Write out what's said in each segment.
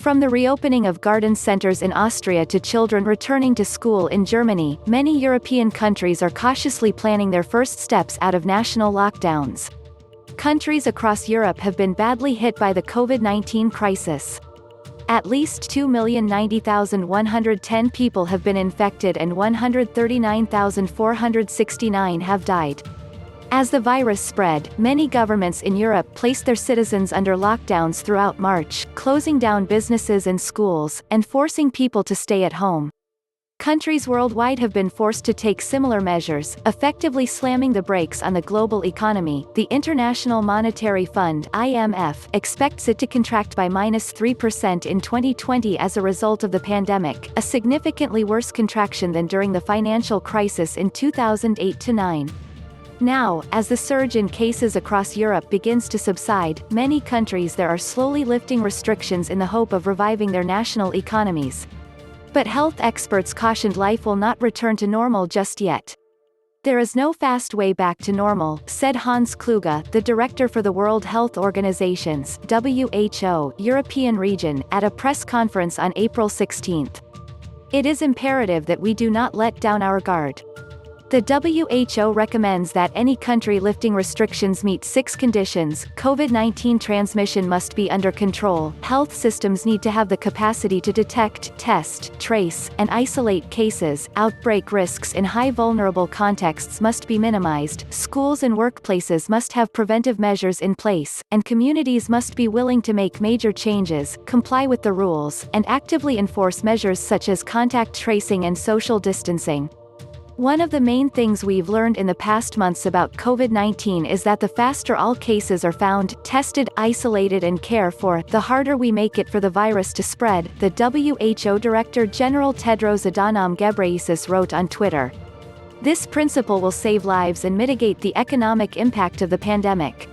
From the reopening of garden centers in Austria to children returning to school in Germany, many European countries are cautiously planning their first steps out of national lockdowns. Countries across Europe have been badly hit by the COVID-19 crisis. At least 2,090,110 people have been infected and 139,469 have died. As the virus spread, many governments in Europe placed their citizens under lockdowns throughout March, closing down businesses and schools, and forcing people to stay at home. Countries worldwide have been forced to take similar measures, effectively slamming the brakes on the global economy. The International Monetary Fund (IMF) expects it to contract by -3% in 2020 as a result of the pandemic, a significantly worse contraction than during the financial crisis in 2008-09. Now, as the surge in cases across Europe begins to subside, many countries there are slowly lifting restrictions in the hope of reviving their national economies. But health experts cautioned life will not return to normal just yet. There is no fast way back to normal, said Hans Kluge, the director for the World Health Organization's (WHO) European region, at a press conference on April 16. It is imperative that we do not let down our guard. The WHO recommends that any country lifting restrictions meet 6 conditions. COVID-19 transmission must be under control, health systems need to have the capacity to detect, test, trace, and isolate cases, outbreak risks in high vulnerable contexts must be minimized, schools and workplaces must have preventive measures in place, and communities must be willing to make major changes, comply with the rules, and actively enforce measures such as contact tracing and social distancing. One of the main things we've learned in the past months about COVID-19 is that the faster all cases are found, tested, isolated and cared for, the harder we make it for the virus to spread, the WHO Director General Tedros Adhanom Ghebreyesus wrote on Twitter. This principle will save lives and mitigate the economic impact of the pandemic.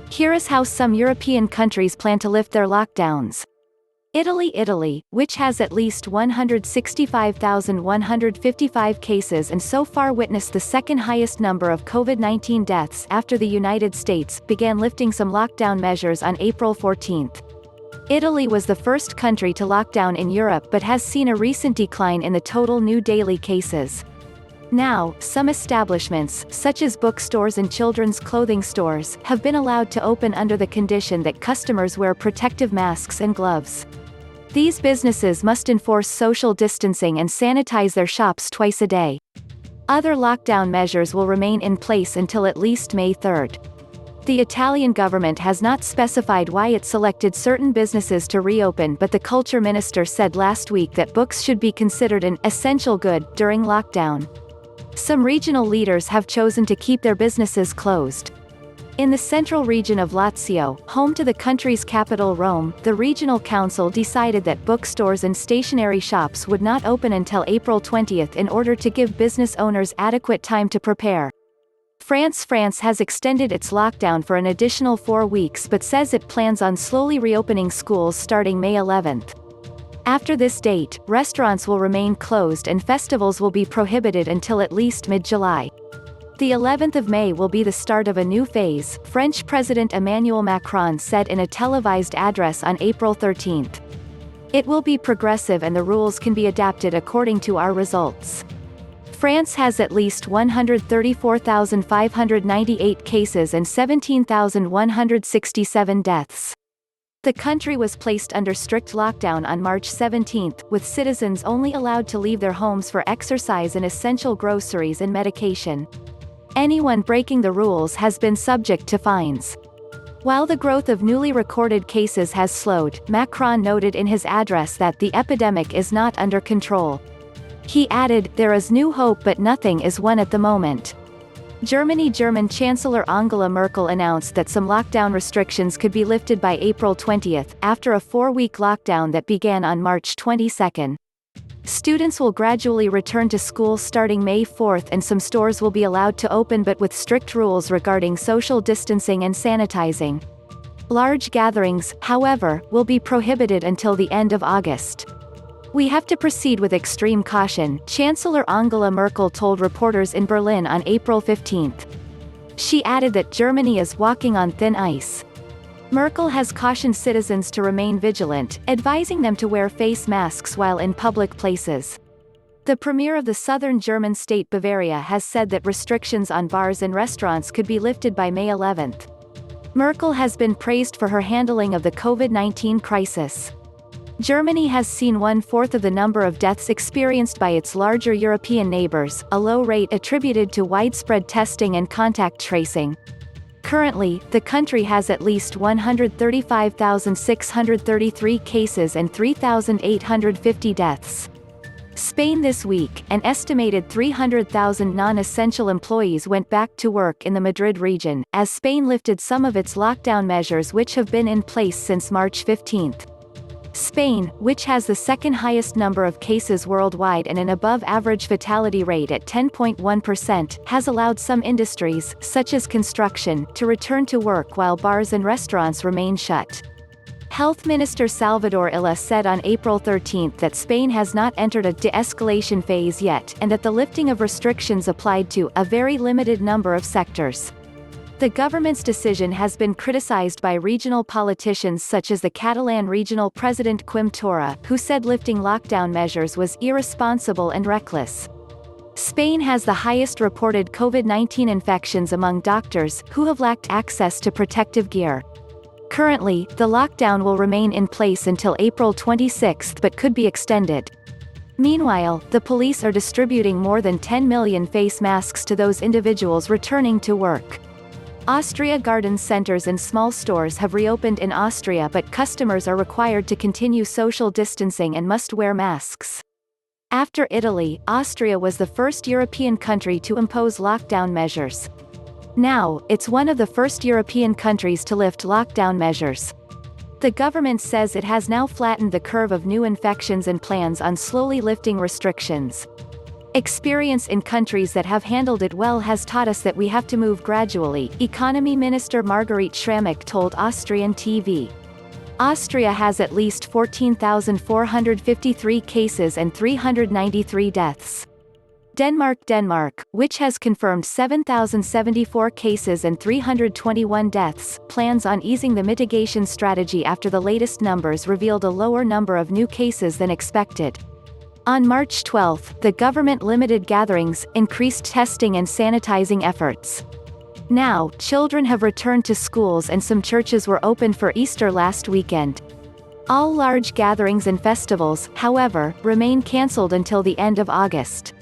Here is how some European countries plan to lift their lockdowns. Italy, which has at least 165,155 cases and so far witnessed the second highest number of COVID-19 deaths after the United States, began lifting some lockdown measures on April 14. Italy was the first country to lock down in Europe but has seen a recent decline in the total new daily cases. Now, some establishments, such as bookstores and children's clothing stores, have been allowed to open under the condition that customers wear protective masks and gloves. These businesses must enforce social distancing and sanitize their shops twice a day. Other lockdown measures will remain in place until at least May 3. The Italian government has not specified why it selected certain businesses to reopen, but the culture minister said last week that books should be considered an essential good during lockdown. Some regional leaders have chosen to keep their businesses closed. In the central region of Lazio, home to the country's capital Rome, the regional council decided that bookstores and stationery shops would not open until April 20 in order to give business owners adequate time to prepare. France has extended its lockdown for an additional 4 weeks but says it plans on slowly reopening schools starting May 11. After this date, restaurants will remain closed and festivals will be prohibited until at least mid-July. The 11th of May will be the start of a new phase, French President Emmanuel Macron said in a televised address on April 13. It will be progressive and the rules can be adapted according to our results. France has at least 134,598 cases and 17,167 deaths. The country was placed under strict lockdown on March 17, with citizens only allowed to leave their homes for exercise and essential groceries and medication. Anyone breaking the rules has been subject to fines. While the growth of newly recorded cases has slowed, Macron noted in his address that the epidemic is not under control. He added, "There is new hope but nothing is won at the moment." German Chancellor Angela Merkel announced that some lockdown restrictions could be lifted by April 20, after a 4-week lockdown that began on March 22. Students will gradually return to school starting May 4 and some stores will be allowed to open but with strict rules regarding social distancing and sanitizing. Large gatherings, however, will be prohibited until the end of August. "We have to proceed with extreme caution," Chancellor Angela Merkel told reporters in Berlin on April 15. She added that Germany is walking on thin ice. Merkel has cautioned citizens to remain vigilant, advising them to wear face masks while in public places. The premier of the southern German state Bavaria has said that restrictions on bars and restaurants could be lifted by May 11. Merkel has been praised for her handling of the COVID-19 crisis. Germany has seen 1/4 of the number of deaths experienced by its larger European neighbors, a low rate attributed to widespread testing and contact tracing. Currently, the country has at least 135,633 cases and 3,850 deaths. Spain this week, an estimated 300,000 non-essential employees went back to work in the Madrid region, as Spain lifted some of its lockdown measures which have been in place since March 15. Spain, which has the second highest number of cases worldwide and an above-average fatality rate at 10.1%, has allowed some industries, such as construction, to return to work while bars and restaurants remain shut. Health Minister Salvador Illa said on April 13 that Spain has not entered a de-escalation phase yet and that the lifting of restrictions applied to a very limited number of sectors. The government's decision has been criticized by regional politicians such as the Catalan regional president Quim Torra, who said lifting lockdown measures was irresponsible and reckless. Spain has the highest reported COVID-19 infections among doctors, who have lacked access to protective gear. Currently, the lockdown will remain in place until April 26 but could be extended. Meanwhile, the police are distributing more than 10 million face masks to those individuals returning to work. Austria garden centers and small stores have reopened in Austria, but customers are required to continue social distancing and must wear masks. After Italy, Austria was the first European country to impose lockdown measures. Now, it's one of the first European countries to lift lockdown measures. The government says it has now flattened the curve of new infections and plans on slowly lifting restrictions. Experience in countries that have handled it well has taught us that we have to move gradually, Economy Minister Marguerite Schrammick told Austrian TV. Austria has at least 14,453 cases and 393 deaths. Denmark, which has confirmed 7,074 cases and 321 deaths, plans on easing the mitigation strategy after the latest numbers revealed a lower number of new cases than expected. On March 12, the government limited gatherings, increased testing and sanitizing efforts. Now, children have returned to schools and some churches were opened for Easter last weekend. All large gatherings and festivals, however, remain cancelled until the end of August.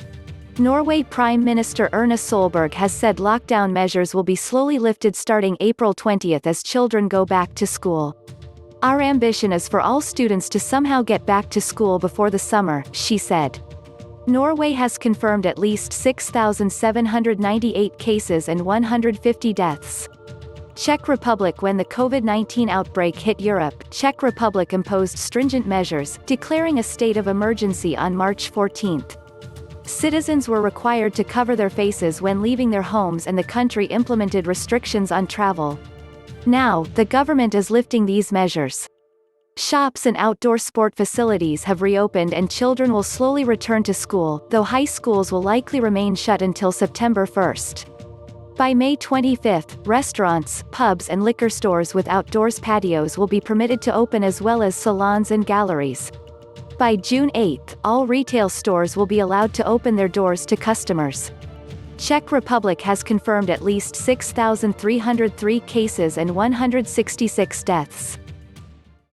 Norway Prime Minister Erna Solberg has said lockdown measures will be slowly lifted starting April 20 as children go back to school. Our ambition is for all students to somehow get back to school before the summer, she said. Norway has confirmed at least 6,798 cases and 150 deaths. Czech Republic. When the COVID-19 outbreak hit Europe, Czech Republic imposed stringent measures, declaring a state of emergency on March 14. Citizens were required to cover their faces when leaving their homes and the country implemented restrictions on travel. Now, the government is lifting these measures. Shops and outdoor sport facilities have reopened and children will slowly return to school, though high schools will likely remain shut until September 1. By May 25, restaurants, pubs and liquor stores with outdoors patios will be permitted to open as well as salons and galleries. By June 8, all retail stores will be allowed to open their doors to customers. Czech Republic has confirmed at least 6,303 cases and 166 deaths.